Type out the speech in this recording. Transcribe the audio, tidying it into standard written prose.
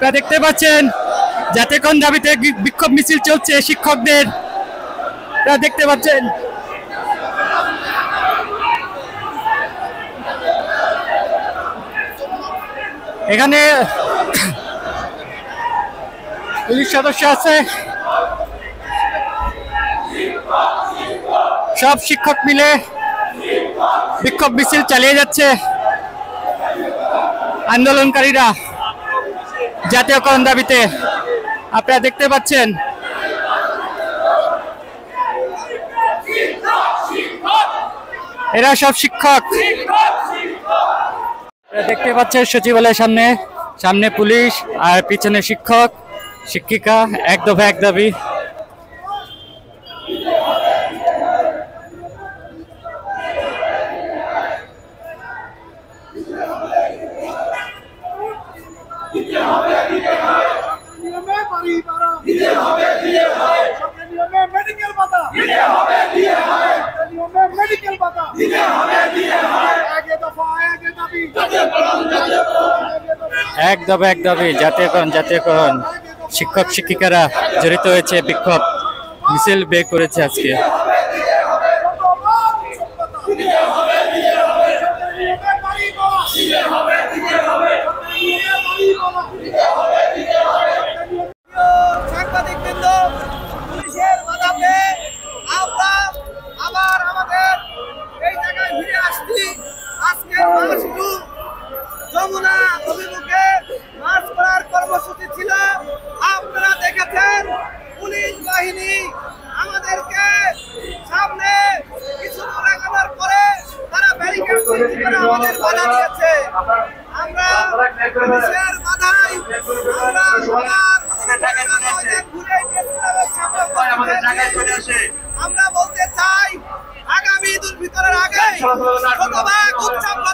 আপনারা দেখতে পাচ্ছেন জাতীয়করণ দাবিতে বিক্ষোভ মিছিল চলছে শিক্ষকদের, আপনারা দেখতে পাচ্ছেন। এখানে পুলিশ সদস্য আছে, সব শিক্ষক মিলে বিক্ষোভ মিছিল চালিয়ে যাচ্ছে। আন্দোলনকারীরা জাতীয়করণ দাবিতে, আপনারা দেখতে পাচ্ছেন। এরা সব শিক্ষক, দেখতে পাচ্ছেন সচিবালয়ের সামনে পুলিশ আর পিছনে শিক্ষক শিক্ষিকা। এক দফা এক দাবি। এক দফা এক দাবি, জাতীয়করণ। শিক্ষক শিক্ষিকারা জড়িত হয়েছে, বিক্ষোভ মিছিল বের করেছে আজকে। সাংবাদিকবৃন্দ, পুলিশের বাধাতে আমরা আবার আমাদের এই জায়গায় ফিরে আসছি। আজকের মার্চটু যমুনা অভিমুখে মার্চ করার কর্মসূচি ছিল। আপনারা দেখেছেন পুলিশ বাহিনী আমাদেরকে সামনে কিছু আগানোর পরে তারা ব্যারিকেড সৃষ্টি করে আমাদের বাধা দিয়েছে। আমরা পুলিশের বাধায় আমরা বলতে চাই, আগামী ঈদ উল ফিতরের আগে শতভাগ উদযাপন